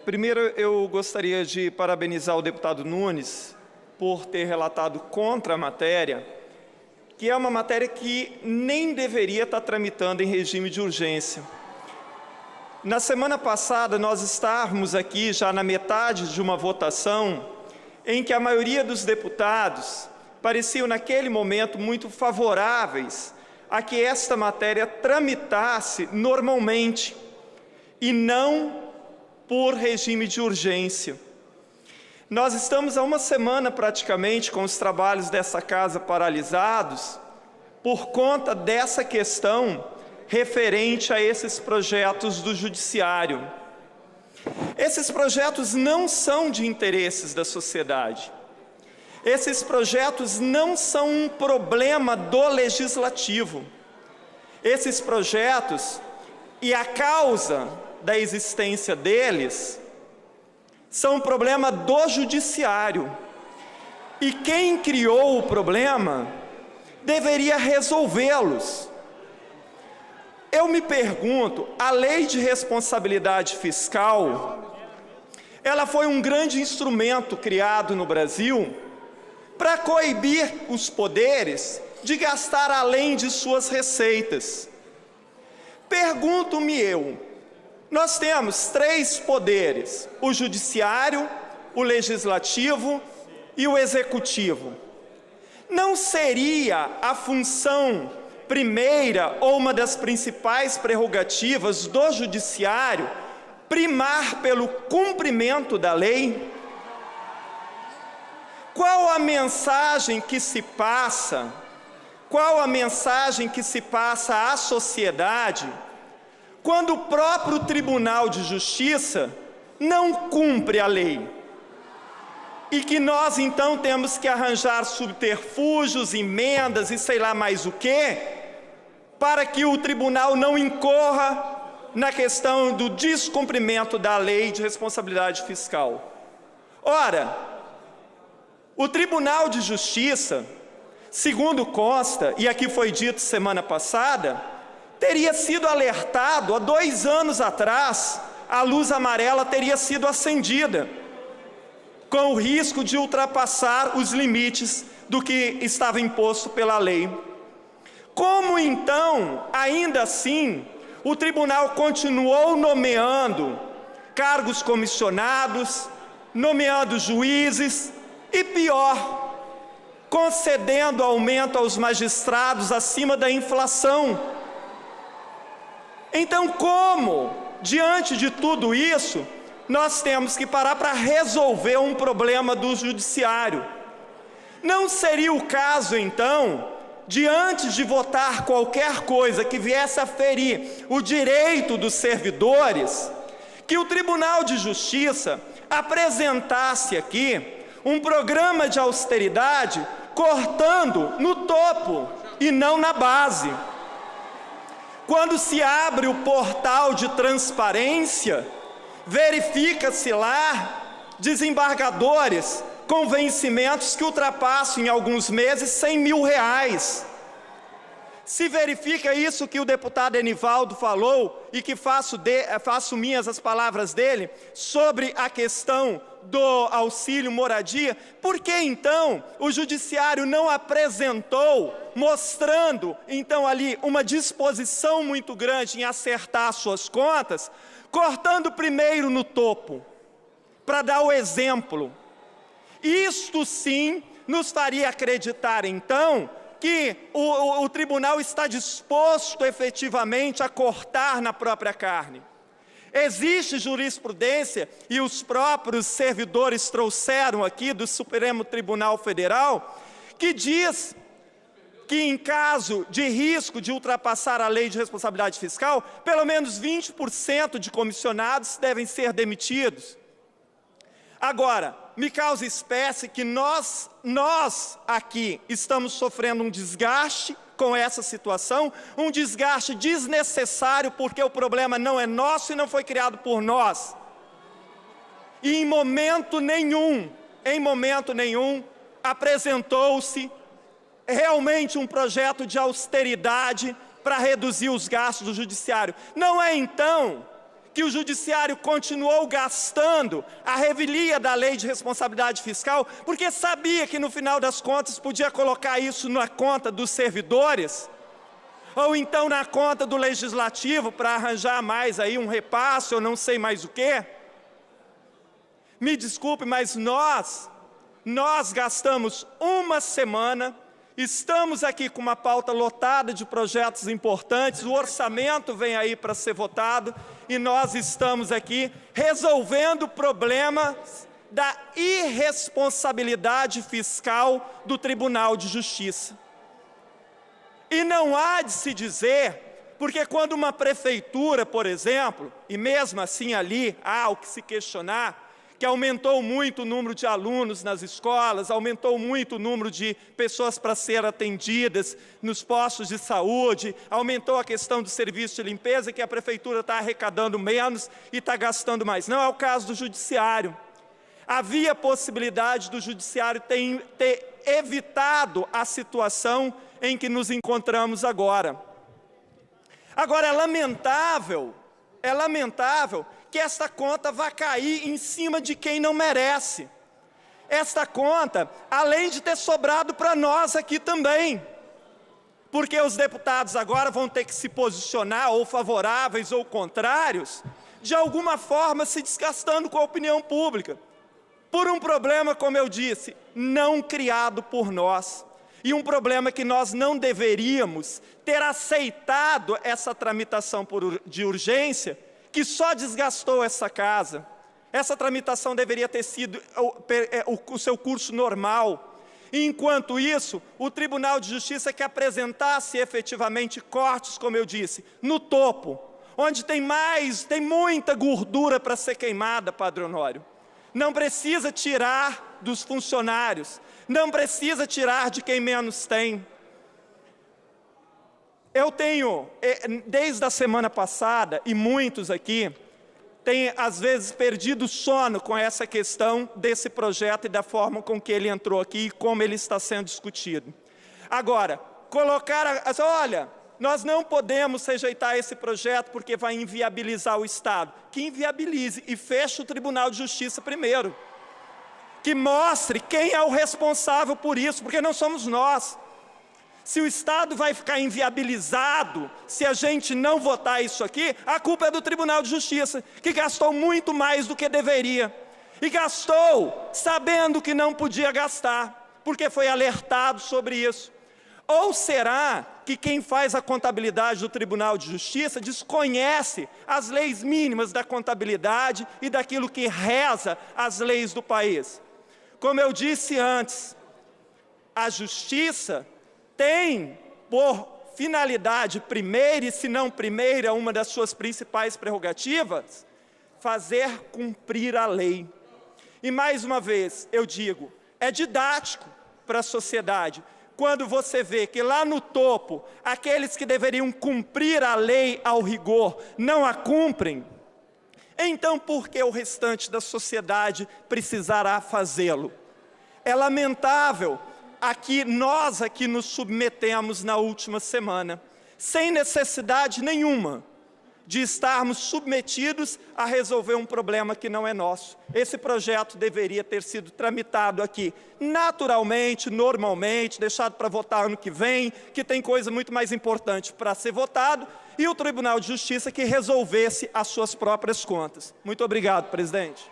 Primeiro, eu gostaria de parabenizar o deputado Nunes por ter relatado contra a matéria, que é uma matéria que nem deveria estar tramitando em regime de urgência. Na semana passada, nós estávamos aqui já na metade de uma votação em que a maioria dos deputados pareciam, naquele momento, muito favoráveis a que esta matéria tramitasse normalmente e não por regime de urgência. Nós estamos há uma semana praticamente com os trabalhos dessa casa paralisados por conta dessa questão referente a esses projetos do Judiciário. Esses projetos não são de interesses da sociedade. Esses projetos não são um problema do Legislativo. Esses projetos e a causa da existência deles são um problema do Judiciário. E quem criou o problema deveria resolvê-los. Eu me pergunto, a lei de responsabilidade fiscal, ela foi um grande instrumento criado no Brasil para coibir os poderes de gastar além de suas receitas. Pergunto-me eu, nós temos 3 poderes, o Judiciário, o Legislativo e o Executivo. Não seria a função primeira ou uma das principais prerrogativas do Judiciário primar pelo cumprimento da lei? Qual a mensagem que se passa? Qual a mensagem que se passa à sociedade quando o próprio Tribunal de Justiça não cumpre a lei? E que nós, então, temos que arranjar subterfúgios, emendas e sei lá mais o quê, para que o tribunal não incorra na questão do descumprimento da lei de responsabilidade fiscal. Ora, o Tribunal de Justiça, segundo consta, e aqui foi dito semana passada, teria sido alertado há 2 anos atrás, a luz amarela teria sido acendida, com o risco de ultrapassar os limites do que estava imposto pela lei. Como então, ainda assim, o tribunal continuou nomeando cargos comissionados, nomeando juízes e, pior, concedendo aumento aos magistrados acima da inflação? Então, como, diante de tudo isso, nós temos que parar para resolver um problema do Judiciário? Não seria o caso, então, de antes de votar qualquer coisa que viesse a ferir o direito dos servidores, que o Tribunal de Justiça apresentasse aqui um programa de austeridade cortando no topo e não na base? Quando se abre o portal de transparência, verifica-se lá desembargadores com vencimentos que ultrapassam em alguns meses R$100 mil. Se verifica isso que o deputado Enivaldo falou e que faço minhas as palavras dele sobre a questão do auxílio moradia, por que então o Judiciário não apresentou, mostrando então ali uma disposição muito grande em acertar suas contas, cortando primeiro no topo, para dar o exemplo? Isto sim nos faria acreditar então que o tribunal está disposto efetivamente a cortar na própria carne. Existe jurisprudência, e os próprios servidores trouxeram aqui do Supremo Tribunal Federal, que diz que em caso de risco de ultrapassar a lei de responsabilidade fiscal, pelo menos 20% de comissionados devem ser demitidos. Agora, me causa espécie que nós aqui estamos sofrendo um desgaste com essa situação, um desgaste desnecessário, porque o problema não é nosso e não foi criado por nós. E em momento nenhum, apresentou-se realmente um projeto de austeridade para reduzir os gastos do Judiciário. Não é então que o Judiciário continuou gastando a revelia da Lei de Responsabilidade Fiscal, porque sabia que, no final das contas, podia colocar isso na conta dos servidores, ou então na conta do Legislativo, para arranjar mais aí um repasse, ou não sei mais o quê. Me desculpe, mas nós gastamos uma semana, estamos aqui com uma pauta lotada de projetos importantes, o orçamento vem aí para ser votado, e nós estamos aqui resolvendo problemas da irresponsabilidade fiscal do Tribunal de Justiça. E não há de se dizer, porque quando uma prefeitura, por exemplo, e mesmo assim ali há o que se questionar, que aumentou muito o número de alunos nas escolas, aumentou muito o número de pessoas para ser atendidas nos postos de saúde, aumentou a questão do serviço de limpeza, que a prefeitura está arrecadando menos e está gastando mais. Não é o caso do Judiciário. Havia possibilidade do Judiciário ter evitado a situação em que nos encontramos agora. Agora, é lamentável que esta conta vá cair em cima de quem não merece. Esta conta, além de ter sobrado para nós aqui também, porque os deputados agora vão ter que se posicionar, ou favoráveis ou contrários, de alguma forma se desgastando com a opinião pública, por um problema, como eu disse, não criado por nós, e um problema que nós não deveríamos ter aceitado essa tramitação de urgência, que só desgastou essa casa. Essa tramitação deveria ter sido o seu curso normal. E, enquanto isso, o Tribunal de Justiça que apresentasse efetivamente cortes, como eu disse, no topo, onde tem muita gordura para ser queimada, Padre Honório. Não precisa tirar dos funcionários, não precisa tirar de quem menos tem. Eu tenho, desde a semana passada, e muitos aqui, têm às vezes perdido o sono com essa questão desse projeto e da forma com que ele entrou aqui e como ele está sendo discutido. Agora, olha, nós não podemos rejeitar esse projeto porque vai inviabilizar o Estado. Que inviabilize e feche o Tribunal de Justiça primeiro. Que mostre quem é o responsável por isso, porque não somos nós. Se o Estado vai ficar inviabilizado, se a gente não votar isso aqui, a culpa é do Tribunal de Justiça, que gastou muito mais do que deveria. E gastou sabendo que não podia gastar, porque foi alertado sobre isso. Ou será que quem faz a contabilidade do Tribunal de Justiça desconhece as leis mínimas da contabilidade e daquilo que reza as leis do país? Como eu disse antes, a Justiça tem por finalidade primeira, e se não primeira, uma das suas principais prerrogativas, fazer cumprir a lei. E mais uma vez, eu digo, é didático para a sociedade, quando você vê que lá no topo, aqueles que deveriam cumprir a lei ao rigor, não a cumprem, então por que o restante da sociedade precisará fazê-lo? É lamentável. Nós aqui nos submetemos na última semana, sem necessidade nenhuma de estarmos submetidos a resolver um problema que não é nosso. Esse projeto deveria ter sido tramitado aqui naturalmente, normalmente, deixado para votar ano que vem, que tem coisa muito mais importante para ser votado, e o Tribunal de Justiça que resolvesse as suas próprias contas. Muito obrigado, presidente.